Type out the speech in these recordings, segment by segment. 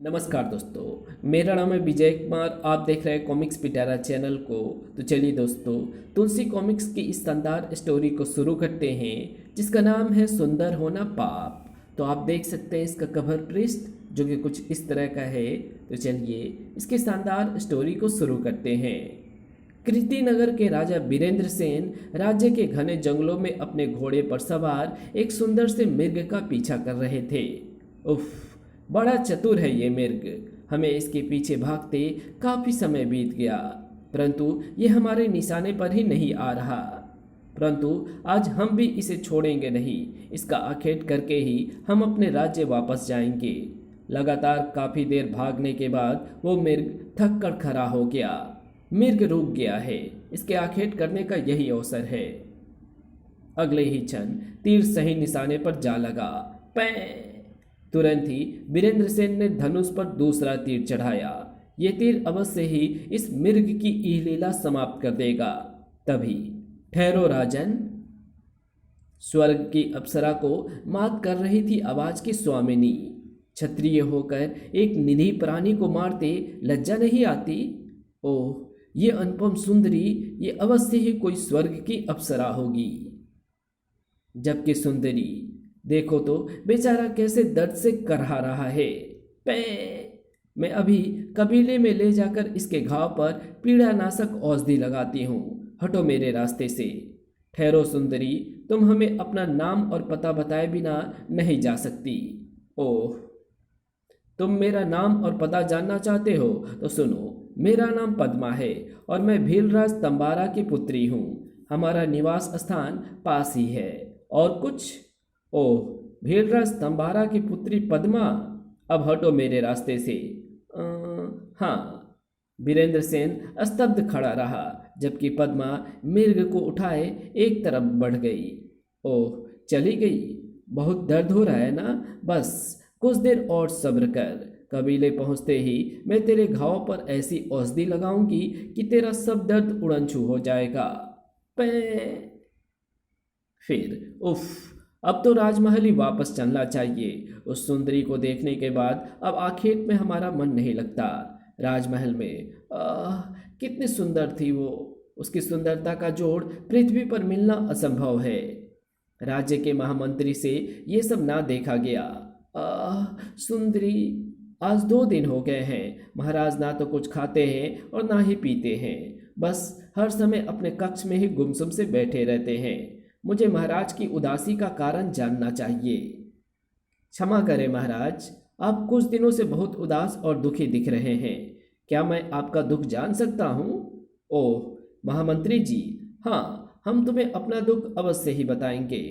नमस्कार दोस्तों, मेरा नाम है विजय कुमार। आप देख रहे हैं कॉमिक्स पिटारा चैनल को। तो चलिए दोस्तों, तुलसी कॉमिक्स की इस शानदार स्टोरी को शुरू करते हैं जिसका नाम है सुंदर होना पाप। तो आप देख सकते हैं इसका कवर पृष्ठ जो कि कुछ इस तरह का है। तो चलिए इसकी शानदार स्टोरी को शुरू करते हैं। कृति नगर के राजा बीरेंद्र सेन राज्य के घने जंगलों में अपने घोड़े पर सवार एक सुंदर से मिर्ग का पीछा कर रहे थे। उफ, बड़ा चतुर है ये मिर्ग। हमें इसके पीछे भागते काफी समय बीत गया, परंतु ये हमारे निशाने पर ही नहीं आ रहा। परंतु आज हम भी इसे छोड़ेंगे नहीं। इसका आखेट करके ही हम अपने राज्य वापस जाएंगे। लगातार काफी देर भागने के बाद वो मिर्ग थक कर खड़ा हो गया। मिर्ग रुक गया है। इसके आखेट करने का यही अवसर है। अगले ही क्षण तीर सही निशाने पर जा लगा। पैं! तुरंत ही बीरेंद्र सेन ने धनुष पर दूसरा तीर चढ़ाया। ये तीर अवश्य ही इस मिर्ग की लीला समाप्त कर देगा। तभी ठहरो राजन, स्वर्ग की अप्सरा को मात कर रही थी आवाज की स्वामिनी। क्षत्रिय होकर एक निरीह प्राणी को मारते लज्जा नहीं आती? ओह, ये अनुपम सुंदरी, ये अवश्य ही कोई स्वर्ग की अप्सरा होगी। जबकि सुंदरी देखो तो बेचारा कैसे दर्द से करहा रहा है। पे मैं अभी कबीले में ले जाकर इसके घाव पर पीड़ानाशक औषधि लगाती हूँ। हटो मेरे रास्ते से। ठहरो सुंदरी, तुम हमें अपना नाम और पता बताए बिना नहीं जा सकती। ओह, तुम मेरा नाम और पता जानना चाहते हो तो सुनो। मेरा नाम पद्मा है और मैं भीलराज तंबारा की पुत्री हूँ। हमारा निवास स्थान पास ही है। और कुछ? ओह, भीलराज तंबारा की पुत्री पद्मा, अब हटो मेरे रास्ते से। हाँ। बीरेंद्र सेन स्तब्ध खड़ा रहा जबकि पद्मा मिर्ग को उठाए एक तरफ बढ़ गई। ओह, चली गई। बहुत दर्द हो रहा है ना? बस कुछ देर और सब्र कर। कबीले पहुंचते ही मैं तेरे घाव पर ऐसी औषधि लगाऊंगी कि तेरा सब दर्द उड़नछू हो जाएगा। पे फिर उफ, अब तो राजमहल ही वापस चलना चाहिए। उस सुंदरी को देखने के बाद अब आखेट में हमारा मन नहीं लगता। राजमहल में कितनी सुंदर थी वो। उसकी सुंदरता का जोड़ पृथ्वी पर मिलना असंभव है। राज्य के महामंत्री से ये सब ना देखा गया। सुंदरी, आज 2 दिन हो गए हैं। महाराज ना तो कुछ खाते हैं और ना ही पीते हैं। बस हर समय अपने कक्ष में ही गुमसुम से बैठे रहते हैं। मुझे महाराज की उदासी का कारण जानना चाहिए। क्षमा करें महाराज, आप कुछ दिनों से बहुत उदास और दुखी दिख रहे हैं। क्या मैं आपका दुख जान सकता हूँ? ओह महामंत्री जी, हाँ, हम तुम्हें अपना दुख अवश्य ही बताएंगे।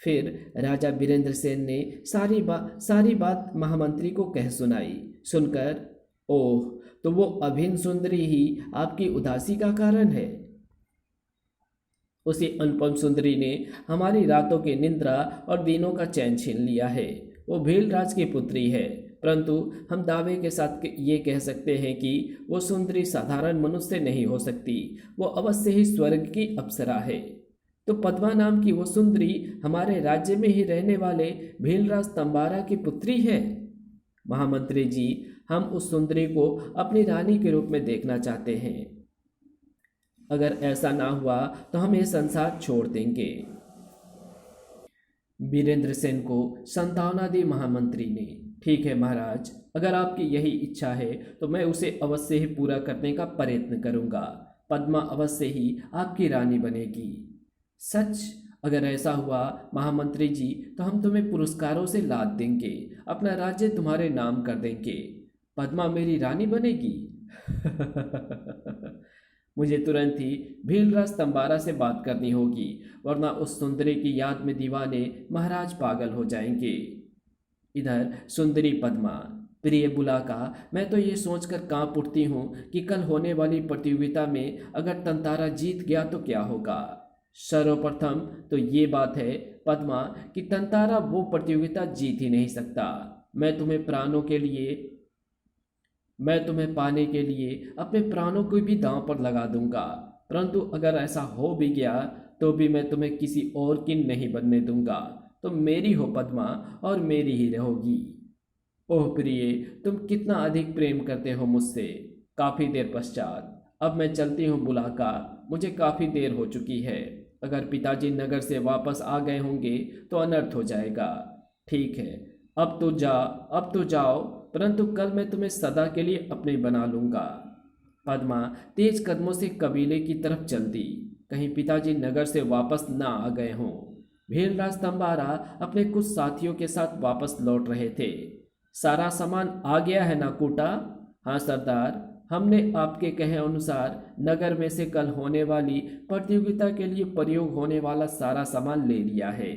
फिर राजा बीरेंद्र सेन ने सारी बात महामंत्री को कह सुनाई। सुनकर, ओह, तो वो अभिन्न सुंदरी ही आपकी उदासी का कारण है। उसी अनुपम सुंदरी ने हमारी रातों की निद्रा और दिनों का चैन छीन लिया है। वो भीलराज की पुत्री है, परंतु हम दावे के साथ ये कह सकते हैं कि वो सुंदरी साधारण मनुष्य नहीं हो सकती। वो अवश्य ही स्वर्ग की अप्सरा है। तो पद्मा नाम की वो सुंदरी हमारे राज्य में ही रहने वाले भीलराज तंबारा की पुत्री है। महामंत्री जी, हम उस सुंदरी को अपनी रानी के रूप में देखना चाहते हैं। अगर ऐसा ना हुआ तो हम ये संसार छोड़ देंगे। बीरेंद्र सेन को सांत्वना दी महामंत्री ने। ठीक है महाराज, अगर आपकी यही इच्छा है तो मैं उसे अवश्य ही पूरा करने का प्रयत्न करूंगा। पद्मा अवश्य ही आपकी रानी बनेगी। सच? अगर ऐसा हुआ महामंत्री जी तो हम तुम्हें पुरस्कारों से लाद देंगे। अपना राज्य तुम्हारे नाम कर देंगे। पद्मा मेरी रानी बनेगी। मुझे तुरंत ही भीलराज तंबारा से बात करनी होगी, वरना उस सुंदरी की याद में दीवाने महाराज पागल हो जाएंगे। इधर सुंदरी पद्मा, प्रिय बुलाका, मैं तो ये सोचकर कांप उठती हूँ कि कल होने वाली प्रतियोगिता में अगर तंतारा जीत गया तो क्या होगा। सर्वप्रथम तो ये बात है पद्मा कि तंतारा वो प्रतियोगिता जीत ही नहीं सकता। मैं तुम्हें पाने के लिए अपने प्राणों को भी दांव पर लगा दूंगा। परंतु अगर ऐसा हो भी गया तो भी मैं तुम्हें किसी और की नहीं बनने दूंगा। तुम मेरी हो पद्मा और मेरी ही रहोगी। ओह प्रिय, तुम कितना अधिक प्रेम करते हो मुझसे। काफी देर पश्चात, अब मैं चलती हूँ बुलाका, मुझे काफी देर हो चुकी है। अगर पिताजी नगर से वापस आ गए होंगे तो अनर्थ हो जाएगा। ठीक है, अब तो जाओ, परंतु कल मैं तुम्हें सदा के लिए अपने बना लूंगा। पद्मा तेज कदमों से कबीले की तरफ चल दी, कहीं पिताजी नगर से वापस ना आ गए हों। भीलराज तंबारा अपने कुछ साथियों के साथ वापस लौट रहे थे। सारा सामान आ गया है ना कूटा? हाँ सरदार, हमने आपके कहे अनुसार नगर में से कल होने वाली प्रतियोगिता के लिए प्रयोग होने वाला सारा सामान ले लिया है।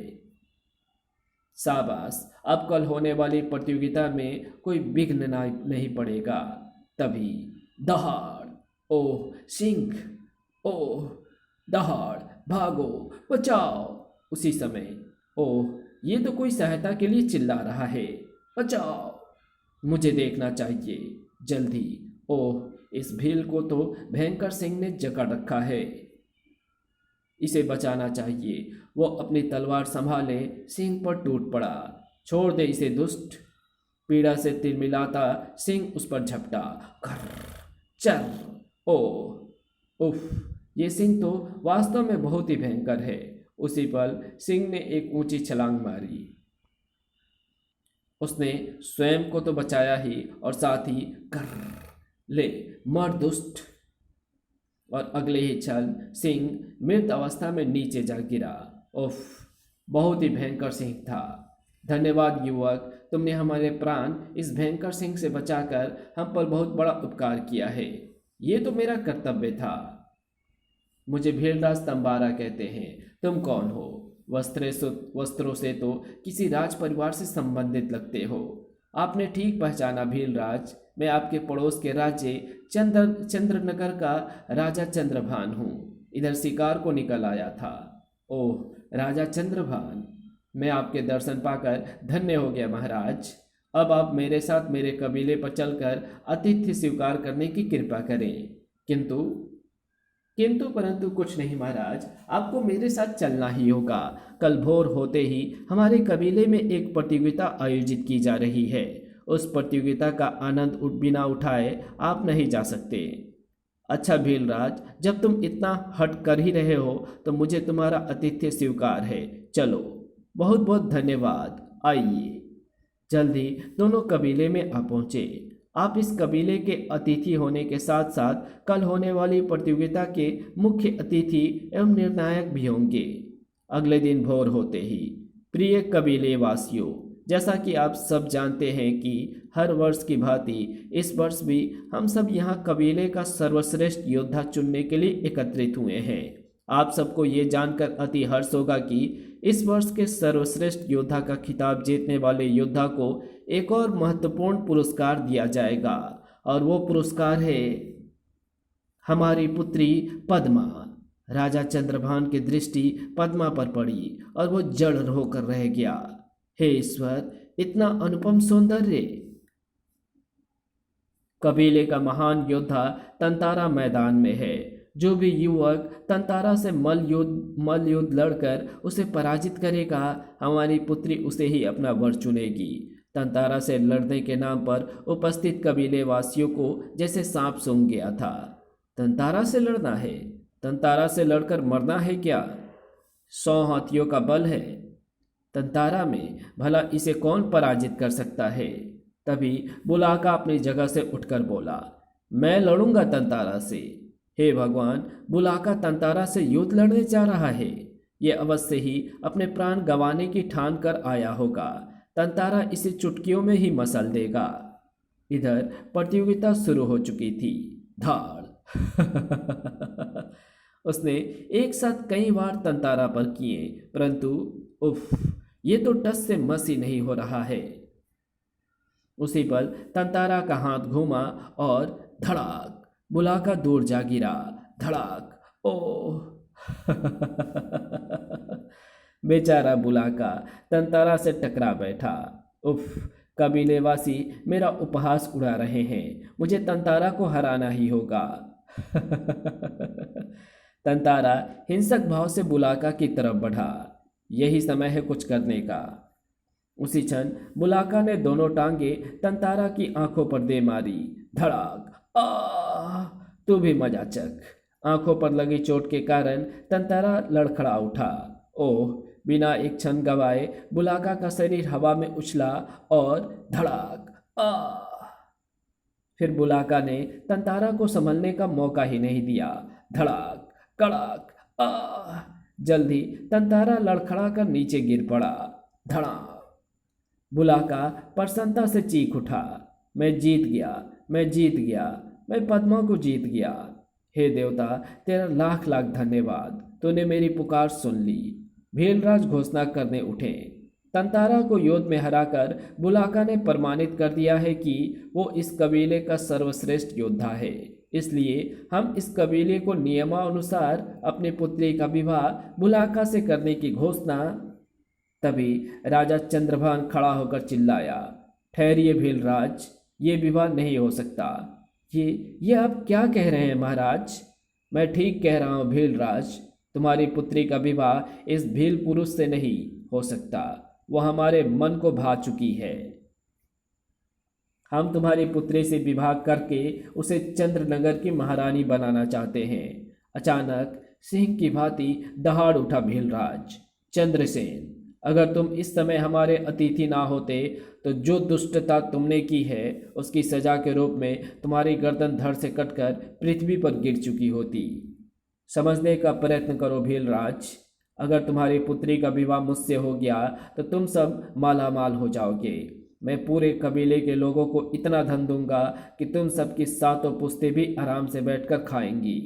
शाबाश, अब कल होने वाली प्रतियोगिता में कोई विघ्न नहीं पड़ेगा। तभी दहाड़, ओह सिंह, ओह दहाड़, भागो, बचाओ। उसी समय, ओह ये तो कोई सहायता के लिए चिल्ला रहा है, बचाओ, मुझे देखना चाहिए जल्दी। ओह इस भील को तो भयंकर सिंह ने जकड़ रखा है, इसे बचाना चाहिए। वो अपनी तलवार संभाले सिंह पर टूट पड़ा। छोड़ दे इसे दुष्ट। पीड़ा से तिलमिलाता सिंह उस पर झपटा। खर्र, चल, ओह उफ, ये सिंह तो वास्तव में बहुत ही भयंकर है। उसी पल सिंह ने एक ऊंची छलांग मारी। उसने स्वयं को तो बचाया ही और साथ ही कर ले मर दुष्ट। और अगले ही क्षण सिंह मृत अवस्था में नीचे जा गिरा। उफ, बहुत ही भयंकर सिंह था। धन्यवाद युवक, तुमने हमारे प्राण इस भयंकर सिंह से बचाकर हम पर बहुत बड़ा उपकार किया है। ये तो मेरा कर्तव्य था। मुझे भीलराज तंबारा कहते हैं। तुम कौन हो? वस्त्रों से तो किसी राज परिवार से संबंधित लगते हो। आपने ठीक पहचाना भीलराज, मैं आपके पड़ोस के राज्य चंद्रनगर का राजा चंद्रभान हूँ। इधर शिकार को निकल आया था। ओह राजा चंद्रभान, मैं आपके दर्शन पाकर धन्य हो गया महाराज। अब आप मेरे साथ मेरे कबीले पर चलकर आतिथ्य स्वीकार करने की कृपा करें। किंतु किंतु परंतु कुछ नहीं महाराज, आपको मेरे साथ चलना ही होगा। कल भोर होते ही हमारे कबीले में एक प्रतियोगिता आयोजित की जा रही है। उस प्रतियोगिता का आनंद बिना उठाए आप नहीं जा सकते। अच्छा भीलराज, जब तुम इतना हट कर ही रहे हो तो मुझे तुम्हारा आतिथ्य स्वीकार है। चलो, बहुत बहुत धन्यवाद। आइए। जल्दी दोनों कबीले में आ पहुँचे। आप इस कबीले के अतिथि होने के साथ साथ कल होने वाली प्रतियोगिता के मुख्य अतिथि एवं निर्णायक भी होंगे। अगले दिन भोर होते ही, प्रिय कबीले वासियों, जैसा कि आप सब जानते हैं कि हर वर्ष की भांति इस वर्ष भी हम सब यहाँ कबीले का सर्वश्रेष्ठ योद्धा चुनने के लिए एकत्रित हुए हैं। आप सबको ये जानकर अति हर्ष होगा कि इस वर्ष के सर्वश्रेष्ठ योद्धा का खिताब जीतने वाले योद्धा को एक और महत्वपूर्ण पुरस्कार दिया जाएगा, और वो पुरस्कार है हमारी पुत्री पद्मा। राजा चंद्रभान की दृष्टि पद्मा पर पड़ी और वो जड़ होकर रह गया। हे ईश्वर, इतना अनुपम सौंदर्य! कबीले का महान योद्धा तंतारा मैदान में है। जो भी युवक तंतारा से मल्ल युद्ध लड़कर उसे पराजित करेगा, हमारी पुत्री उसे ही अपना वर चुनेगी। तंतारा से लड़ने के नाम पर उपस्थित कबीले वासियों को जैसे सांप सूंघ गया था। तंतारा से लड़ना है? तंतारा से लड़कर मरना है क्या? 100 हाथियों का बल है तंतारा में, भला इसे कौन पराजित कर सकता है? तभी बुलाका अपनी जगह से उठकर बोला, मैं लड़ूंगा तंतारा से। हे भगवान, बुलाका तंतारा से युद्ध लड़ने जा रहा है। ये अवश्य ही अपने प्राण गंवाने की ठान कर आया होगा। तंतारा इसे चुटकियों में ही मसल देगा। इधर प्रतियोगिता शुरू हो चुकी थी। धाड़ उसने एक साथ कई बार तंतारा पर किए, परंतु उफ, ये तो टस से मस ही नहीं हो रहा है। उसी पल तंतारा का हाथ घूमा और धड़ाक, बुलाका दूर जा गिरा। धड़ाक, ओह बेचारा बुलाका तंतारा से टकरा बैठा। उफ, कबीलेवासी मेरा उपहास उड़ा रहे हैं। मुझे तंतारा को हराना ही होगा। तंतारा हिंसक भाव से बुलाका की तरफ बढ़ा। यही समय है कुछ करने का। उसी क्षण बुलाका ने दोनों टांगे तंतारा की आंखों पर दे मारी। धड़ाक। आ तू भी मजा चख। आंखों पर लगी चोट के कारण तंतारा लड़खड़ा उठा। ओह। बिना एक क्षण गवाए बुलाका का शरीर हवा में उछला और धड़ाक। आ फिर बुलाका ने तंतारा को संभलने का मौका ही नहीं दिया। धड़ाक। कड़ाक। आ जल्दी तंतारा लड़खड़ा कर नीचे गिर पड़ा। धड़ाक। बुलाका प्रसन्नता से चीख उठा। मैं जीत गया, मैं जीत गया, मैं पद्मा को जीत गया। हे देवता, तेरा लाख लाख धन्यवाद, तूने मेरी पुकार सुन ली। भीलराज घोषणा करने उठे। तंतारा को युद्ध में हराकर बुलाका ने प्रमाणित कर दिया है कि वो इस कबीले का सर्वश्रेष्ठ योद्धा है। इसलिए हम इस कबीले को नियमानुसार अपनी पुत्री का विवाह बुलाका से करने की घोषणा। तभी राजा चंद्रभान खड़ा होकर चिल्लाया, ठहरिए भीलराज, ये विवाह नहीं हो सकता। ये आप क्या कह रहे हैं महाराज? मैं ठीक कह रहा हूँ भीलराज, तुम्हारी पुत्री का विवाह इस भील पुरुष से नहीं हो सकता। वो हमारे मन को भा चुकी है। हम तुम्हारी पुत्री से विवाह करके उसे चंद्रनगर की महारानी बनाना चाहते हैं। अचानक सिंह की भांति दहाड़ उठा भीलराज। चंद्रसेन, अगर तुम इस समय हमारे अतिथि ना होते तो जो दुष्टता तुमने की है उसकी सजा के रूप में तुम्हारी गर्दन धड़ से कटकर पृथ्वी पर गिर चुकी होती। समझने का प्रयत्न करो भीलराज, अगर तुम्हारी पुत्री का विवाह मुझसे हो गया तो तुम सब माला माल हो जाओगे। मैं पूरे कबीले के लोगों को इतना धन दूंगा कि तुम सबकी सातों पुश्तें भी आराम से बैठकर खाएंगी।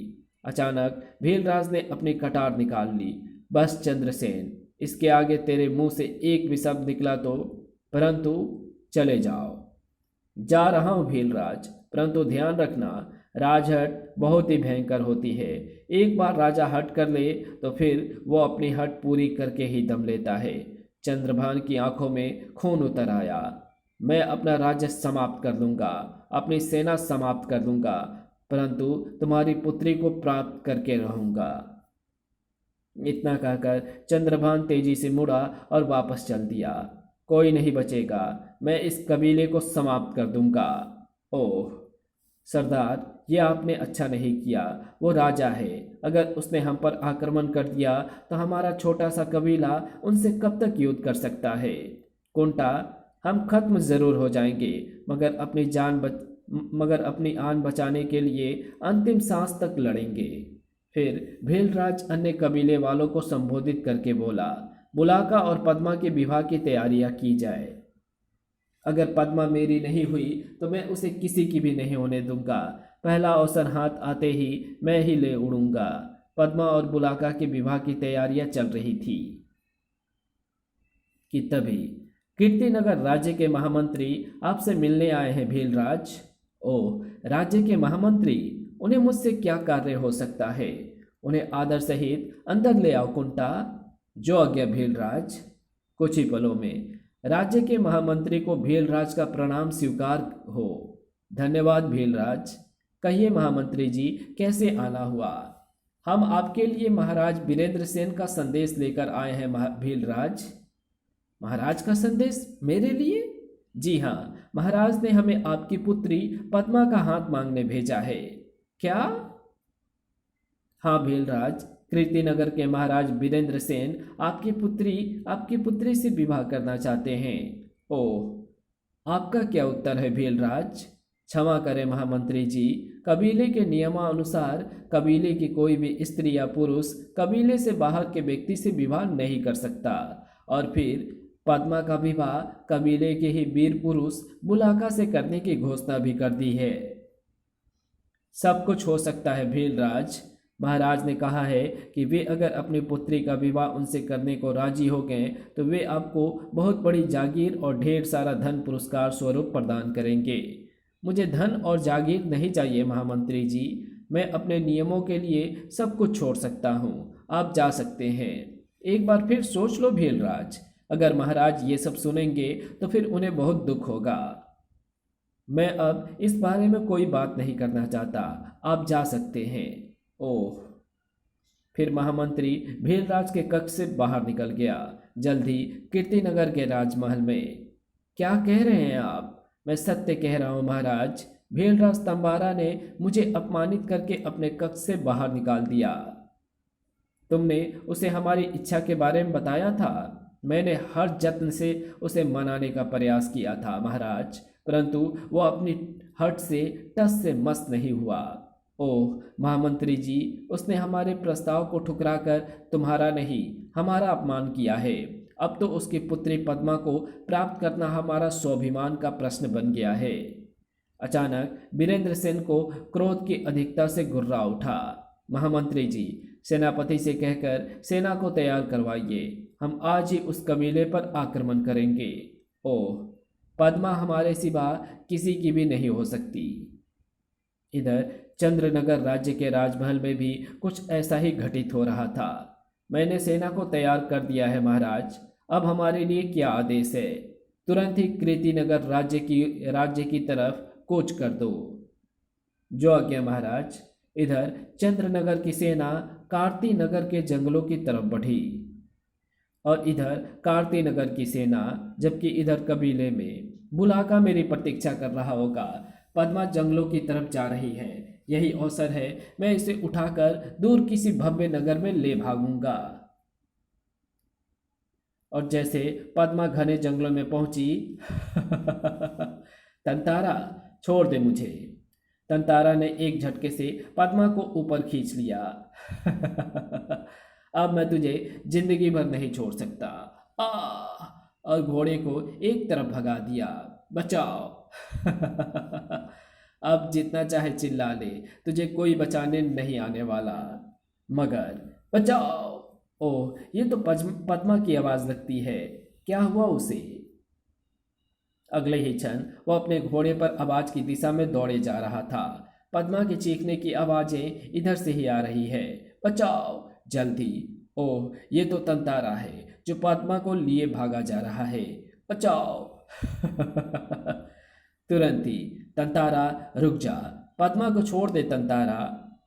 अचानक भीलराज ने अपनी कटार निकाल ली। बस चंद्रसेन, इसके आगे तेरे मुंह से एक भी शब्द निकला तो, परंतु चले जाओ। जा रहा हूं भीलराज, परंतु ध्यान रखना, राजहट बहुत ही भयंकर होती है। एक बार राजा हट कर ले तो फिर वो अपनी हट पूरी करके ही दम लेता है। चंद्रभान की आंखों में खून उतर आया। मैं अपना राज्य समाप्त कर दूंगा, अपनी सेना समाप्त कर दूंगा, परंतु तुम्हारी पुत्री को प्राप्त करके रहूंगा। इतना कहकर चंद्रभान तेजी से मुड़ा और वापस चल दिया। कोई नहीं बचेगा, मैं इस कबीले को समाप्त कर दूंगा। ओह सरदार, यह आपने अच्छा नहीं किया। वो राजा है, अगर उसने हम पर आक्रमण कर दिया तो हमारा छोटा सा कबीला उनसे कब तक युद्ध कर सकता है? कुंटा, हम खत्म जरूर हो जाएंगे, मगर अपनी आन बचाने के लिए अंतिम सांस तक लड़ेंगे। फिर भीलराज अन्य कबीले वालों को संबोधित करके बोला, बुलाका और पद्मा के विवाह की तैयारियां की जाए। अगर पद्मा मेरी नहीं हुई तो मैं उसे किसी की भी नहीं होने दूंगा। पहला अवसर हाथ आते ही मैं ही ले उड़ूंगा। पद्मा और बुलाका के विवाह की तैयारियां चल रही थी कि तभी कीर्तिनगर राज्य के महामंत्री आपसे मिलने आए हैं भीलराज। ओह, राज्य के महामंत्री, उन्हें मुझसे क्या कार्य हो सकता है? उन्हें आदर सहित अंदर ले आओ कुंटा। जो आज्ञा भीलराज। कुछ ही पलों में राज्य के महामंत्री को भीलराज का प्रणाम स्वीकार हो। धन्यवाद भीलराज। कहिए महामंत्री जी, कैसे आना हुआ? हम आपके लिए महाराज वीरेंद्र सेन का संदेश लेकर आए हैं भीलराज। महाराज का संदेश मेरे लिए? जी हाँ, महाराज ने हमें आपकी पुत्री पद्मा का हाथ मांगने भेजा है। क्या? हाँ भीलराज, कीर्तिनगर के महाराज वीरेंद्र सेन आपकी पुत्री से विवाह करना चाहते हैं। ओह, आपका क्या उत्तर है भीलराज? क्षमा करें महामंत्री जी, कबीले के नियमानुसार कबीले की कोई भी स्त्री या पुरुष कबीले से बाहर के व्यक्ति से विवाह नहीं कर सकता। और फिर पद्मा का विवाह कबीले के ही वीर पुरुष बुलाका से करने की घोषणा भी कर दी है। सब कुछ हो सकता है भीलराज। महाराज ने कहा है कि वे अगर अपनी पुत्री का विवाह उनसे करने को राजी हो गए तो वे आपको बहुत बड़ी जागीर और ढेर सारा धन पुरस्कार स्वरूप प्रदान करेंगे। मुझे धन और जागीर नहीं चाहिए महामंत्री जी, मैं अपने नियमों के लिए सब कुछ छोड़ सकता हूँ। आप जा सकते हैं। एक बार फिर सोच लो भीलराज, अगर महाराज ये सब सुनेंगे तो फिर उन्हें बहुत दुख होगा। मैं अब इस बारे में कोई बात नहीं करना चाहता, आप जा सकते हैं। ओह। फिर महामंत्री भीलराज के कक्ष से बाहर निकल गया। जल्द ही कीर्तिनगर के राजमहल में। क्या कह रहे हैं आप? मैं सत्य कह रहा हूँ महाराज। भीलराज तंबारा ने मुझे अपमानित करके अपने कक्ष से बाहर निकाल दिया। तुमने उसे हमारी इच्छा के बारे में बताया था। मैंने हर जत्न से उसे मनाने का प्रयास किया था महाराज, परंतु वो अपनी हट से टस से मस नहीं हुआ। ओह महामंत्री जी, उसने हमारे प्रस्ताव को ठुकराकर तुम्हारा नहीं हमारा अपमान किया है। अब तो उसकी पुत्री पद्मा को प्राप्त करना हमारा स्वाभिमान का प्रश्न बन गया है। अचानक वीरेंद्र सेन को क्रोध की अधिकता से गुर्रा उठा। महामंत्री जी, सेनापति से कहकर सेना को तैयार करवाइए। हम आज ही उस कबीले पर आक्रमण करेंगे। ओह, पद्मा हमारे सिवा किसी की भी नहीं हो सकती। इधर चंद्रनगर राज्य के राजमहल में भी कुछ ऐसा ही घटित हो रहा था। मैंने सेना को तैयार कर दिया है महाराज। अब हमारे लिए क्या आदेश है? तुरंत ही कीर्तिनगर राज्य की तरफ कूच कर दो। जो आज्ञा महाराज। इधर चंद्रनगर की सेना कार्ती नगर के जंगलों की तरफ बढ़ी और इधर कार्ती नगर की सेना, जबकि इधर कबीले में बुलाका मेरी प्रतीक्षा कर रहा होगा। पद्मा जंगलों की तरफ जा रही है। यही अवसर है, मैं इसे उठाकर दूर किसी भव्य नगर में ले भागूंगा। और जैसे पद्मा घने जंगलों में पहुंची तंतारा, छोड़ दे मुझे। तंतारा ने एक झटके से पद्मा को ऊपर खींच लिया। अब मैं तुझे जिंदगी भर नहीं छोड़ सकता। आ और घोड़े को एक तरफ भगा दिया। बचाओ। अब जितना चाहे चिल्ला ले, तुझे कोई बचाने नहीं आने वाला। मगर बचाओ। ओह, ये तो पद्मा की आवाज लगती है। क्या हुआ उसे? अगले ही क्षण वो अपने घोड़े पर आवाज की दिशा में दौड़े जा रहा था। पद्मा के चीखने की आवाजें इधर से ही आ रही है। बचाओ जल्दी। ओह, ये तो तंतारा है जो पद्मा को लिए भागा जा रहा है। बचाओ। तुरंत ही तंतारा, रुक जा। पद्मा को छोड़ दे तंतारा।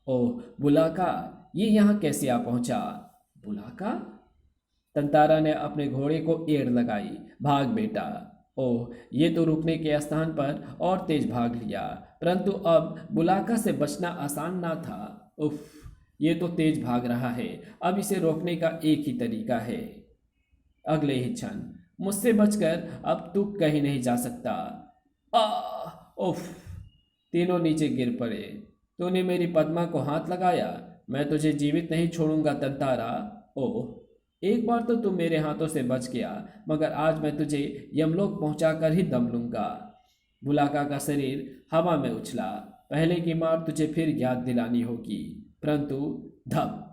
ओह बुलाका, ये यहाँ कैसे आ पहुंचा? बुलाका? तंतारा ने अपने घोड़े को एड़ लगाई। भाग बेटा। ओह, ये तो रुकने के स्थान पर और तेज भाग लिया, परंतु अब बुलाका से बचना आसान ना था। उफ, ये तो तेज भाग रहा है। अब इसे रोकने का एक ही तरीका है। अगले ही क्षण, मुझसे बचकर अब तू कहीं नहीं जा सकता। आ उफ, तीनों नीचे गिर पड़े। तूने मेरी पद्मा को हाथ लगाया। मैं तुझे जीवित नहीं छोड़ूंगा तंतारा। ओह, एक बार तो तू मेरे हाथों से बच गया, मगर आज मैं तुझे यमलोक पहुंचाकर ही दम लूंगा। बुलाका का शरीर हवा में उछला। पहले की मार तुझे फिर याद दिलानी होगी, परंतु धप,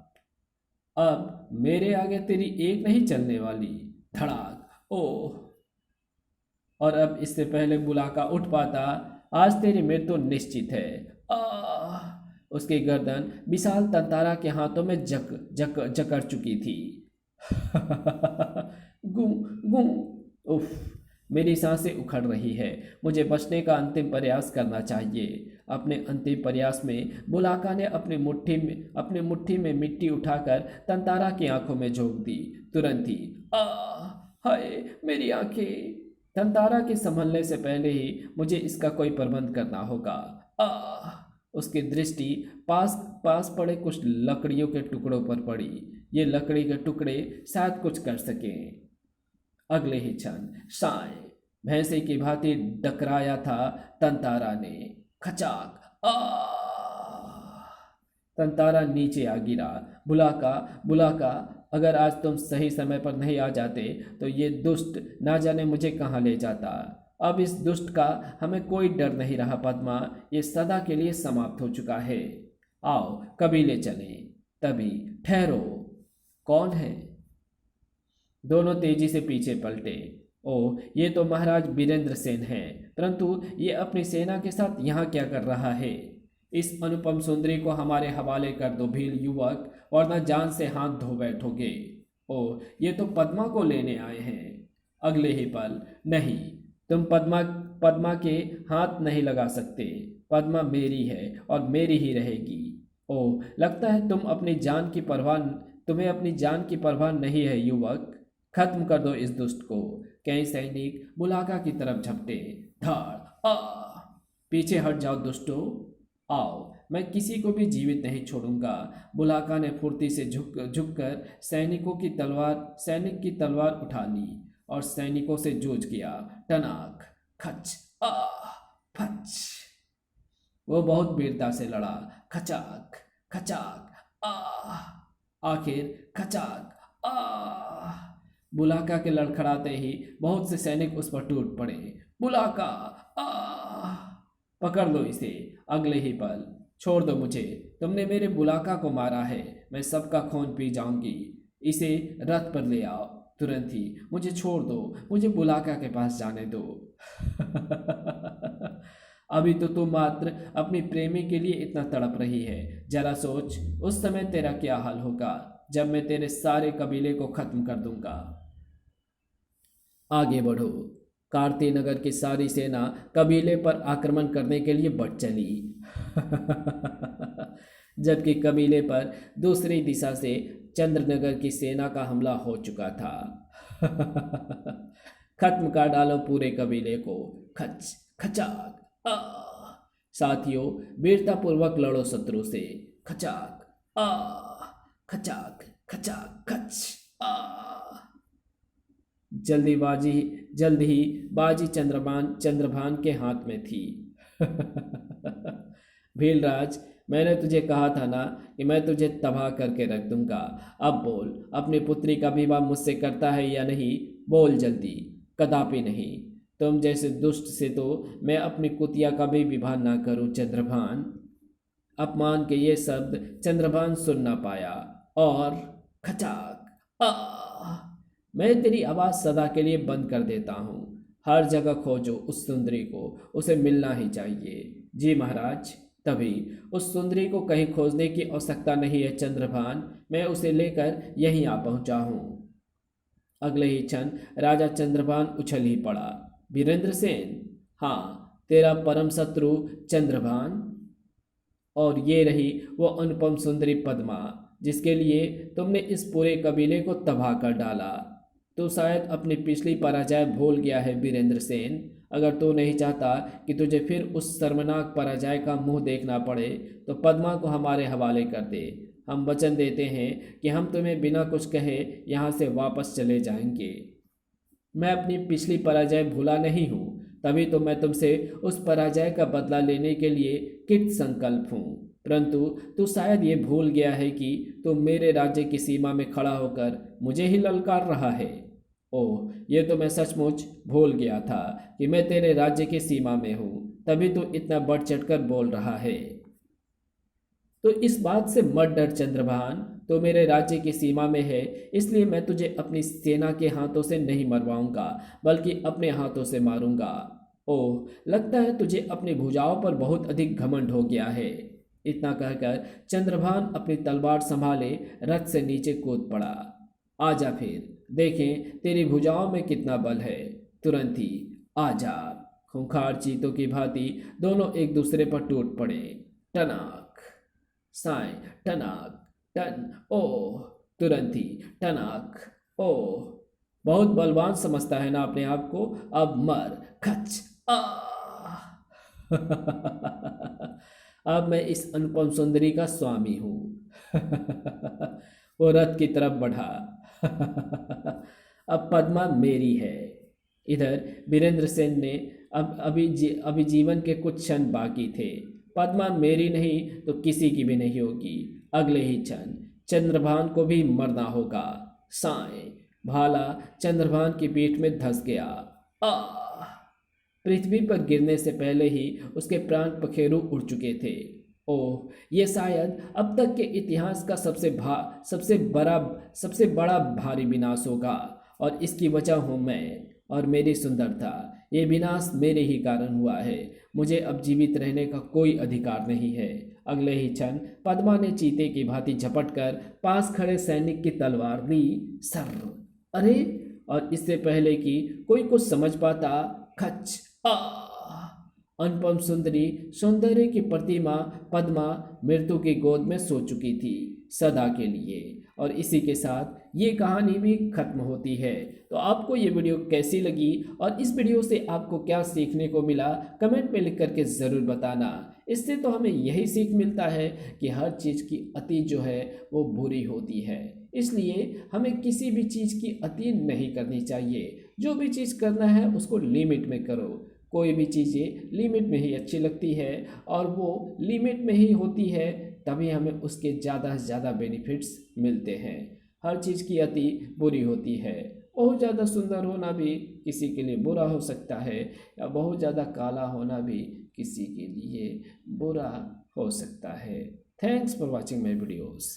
अब मेरे आगे तेरी एक नहीं चलने वाली। धड़ाक। ओह, और अब इससे पहले बुलाका उठ पाता, आज तेरी मृत्यु निश्चित है। आह! उसकी गर्दन विशाल तंतारा के हाथों में जकड़ चुकी थी। गू गू। उफ, मेरी सांसें उखड़ रही है। मुझे बचने का अंतिम प्रयास करना चाहिए। अपने अंतिम प्रयास में बुलाका ने अपनी मुट्ठी में मिट्टी उठाकर तंतारा की आंखों में झोंक दी। तुरंत ही हाय मेरी आंखें। तंतारा के संभलने से पहले ही मुझे इसका कोई प्रबंध करना होगा। उसकी दृष्टि पास पास पड़े कुछ लकड़ियों के टुकड़ों पर पड़ी। ये लकड़ी के टुकड़े शायद कुछ कर सकें। अगले ही क्षण साय भैंसे की भांति डकराया था तंतारा ने। खचाक। तंतारा नीचे आ गिरा। बुलाका, बुलाका, अगर आज तुम सही समय पर नहीं आ जाते तो ये दुष्ट ना जाने मुझे कहाँ ले जाता। अब इस दुष्ट का हमें कोई डर नहीं रहा पद्मा, ये सदा के लिए समाप्त हो चुका है। आओ कबीले चलें। तभी ठहरो, कौन है? दोनों तेजी से पीछे पलटे। ओह, ये तो महाराज वीरेंद्र सेन हैं, परंतु ये अपनी सेना के साथ यहाँ क्या कर रहा है? इस अनुपम सुंदरी को हमारे हवाले कर दो भील युवक, वरना जान से हाथ धो बैठोगे। ओह, ये तो पद्मा को लेने आए हैं। अगले ही पल, नहीं, तुम पद्मा के हाथ नहीं लगा सकते। पद्मा मेरी है और मेरी ही रहेगी। ओह, लगता है तुम्हें अपनी जान की परवाह नहीं है युवक। खत्म कर दो इस दुष्ट को। कई सैनिक बुलाका की तरफ झपटे। धाड़ आ, पीछे हट जाओ दुष्टो, आओ, मैं किसी को भी जीवित नहीं छोड़ूंगा। बुलाका ने फुर्ती से झुककर सैनिक की तलवार उठा ली और सैनिकों से जूझ किया। टनाक, खच, आ, फच। वो बहुत वीरता से लड़ा। खचाक, खचाक, आ, आखिर खचाक, आ। बुलाका के लड़खड़ाते ही बहुत से सैनिक उस पर टूट पड़े। बुलाका, आ, पकड़ लो इसे। अगले ही पल, छोड़ दो मुझे, तुमने मेरे बुलाका को मारा है, मैं सबका खून पी जाऊंगी। इसे रथ पर ले आओ तुरंत ही, मुझे छोड़ दो, मुझे बुलाका के पास जाने दो। अभी तो तू मात्र अपनी प्रेमी के लिए इतना तड़प रही है, जरा सोच उस समय तेरा क्या हाल होगा जब मैं तेरे सारे कबीले को खत्म कर दूंगा। आगे बढ़ो। कार्ती नगर की सारी सेना कबीले पर आक्रमण करने के लिए बढ़ चली। जबकि कबीले पर दूसरी दिशा से चंद्रनगर की सेना का हमला हो चुका था। खत्म कर डालो पूरे कबीले को। खच, खचाक, आ। साथियों, वीरतापूर्वक लड़ो शत्रु से। खचाक, आ, खचाक, खचाक, खच, आ। जल्द ही बाजी चंद्रभान के हाथ में थी। भीलराज, मैंने तुझे कहा था ना कि मैं तुझे तबाह करके रख दूंगा। अब बोल, अपनी पुत्री का विवाह मुझसे करता है या नहीं? बोल जल्दी। कदापि नहीं। तुम जैसे दुष्ट से तो मैं अपनी कुतिया का भी विवाह ना करूं चंद्रभान। अपमान के ये शब्द चंद्रभान सुन ना पाया और खचाक, आ। मैं तेरी आवाज़ सदा के लिए बंद कर देता हूँ। हर जगह खोजो उस सुंदरी को, उसे मिलना ही चाहिए। जी महाराज। तभी उस सुंदरी को कहीं खोजने की आवश्यकता नहीं है चंद्रभान, मैं उसे लेकर यहीं आ पहुंचा हूँ। अगले ही क्षण राजा चंद्रभान उछल ही पड़ा। वीरेंद्र सेन, हाँ, तेरा परम शत्रु चंद्रभान। और ये रही वो अनुपम सुंदरी पद्मा, जिसके लिए तुमने इस पूरे कबीले को तबाह कर डाला। तो शायद अपनी पिछली पराजय भूल गया है वीरेंद्र सेन। अगर तू नहीं चाहता कि तुझे फिर उस शर्मनाक पराजय का मुंह देखना पड़े तो पद्मा को हमारे हवाले कर दे। हम वचन देते हैं कि हम तुम्हें बिना कुछ कहे यहाँ से वापस चले जाएंगे। मैं अपनी पिछली पराजय भूला नहीं हूँ, तभी तो मैं तुमसे उस पराजय का बदला लेने के लिए कृत संकल्प हूँ। परंतु तू शायद ये भूल गया है कि तू मेरे राज्य की सीमा में खड़ा होकर मुझे ही ललकार रहा है। ओह, ये तो मैं सचमुच भूल गया था कि मैं तेरे राज्य की सीमा में हूँ, तभी तू इतना बढ़ चढ़कर बोल रहा है। तो इस बात से मत डर चंद्रभान, तो मेरे राज्य की सीमा में है, इसलिए मैं तुझे अपनी सेना के हाथों से नहीं मरवाऊंगा, बल्कि अपने हाथों से मारूंगा। ओह, लगता है तुझे अपनी भुजाओं पर बहुत अधिक घमंड हो गया है। इतना कहकर चंद्रभान अपनी तलवार संभाले रथ से नीचे कूद पड़ा। आजा फिर देखें तेरी भुजाओं में कितना बल है। तुरंत ही आजा। खूंखार चीतों की भांति दोनों एक दूसरे पर टूट पड़े। टनाक, साए, टनाक, टन, ओह। तुरंत ही टनाक, ओह। बहुत बलवान समझता है ना अपने आप को, अब मर। खच, आ। अब मैं इस अनुपम सुंदरी का स्वामी हूँ। वो रथ की तरफ बढ़ा। अब पद्मा मेरी है। इधर वीरेंद्र सेन ने अभी जीवन के कुछ क्षण बाकी थे। पद्मा मेरी नहीं तो किसी की भी नहीं होगी। अगले ही क्षण चंद्रभान को भी मरना होगा। साए, भाला चंद्रभान की पीठ में धंस गया। आ! पृथ्वी पर गिरने से पहले ही उसके प्राण पखेरु उड़ चुके थे। ओह, ये शायद अब तक के इतिहास का सबसे बड़ा भारी विनाश होगा, और इसकी वजह हूँ मैं और मेरी सुंदरता। ये विनाश मेरे ही कारण हुआ है। मुझे अब जीवित रहने का कोई अधिकार नहीं है। अगले ही क्षण पद्मा ने चीते की भांति झपट कर पास खड़े सैनिक की तलवार ली। सर, अरे! और इससे पहले कि कोई कुछ समझ पाता, खच, आ! अनुपम सुंदरी सौंदर्य की प्रतिमा पद्मा मृत्यु की गोद में सो चुकी थी सदा के लिए। और इसी के साथ ये कहानी भी खत्म होती है। तो आपको ये वीडियो कैसी लगी और इस वीडियो से आपको क्या सीखने को मिला, कमेंट में लिख करके ज़रूर बताना। इससे तो हमें यही सीख मिलता है कि हर चीज़ की अति जो है वो बुरी होती है, इसलिए हमें किसी भी चीज़ की अति नहीं करनी चाहिए। जो भी चीज़ करना है उसको लिमिट में करो। कोई भी चीज़ें लिमिट में ही अच्छी लगती है और वो लिमिट में ही होती है, तभी हमें उसके ज़्यादा से ज़्यादा बेनिफिट्स मिलते हैं। हर चीज़ की अति बुरी होती है। बहुत ज़्यादा सुंदर होना भी किसी के लिए बुरा हो सकता है, या बहुत ज़्यादा काला होना भी किसी के लिए बुरा हो सकता है। Thanks for watching my videos.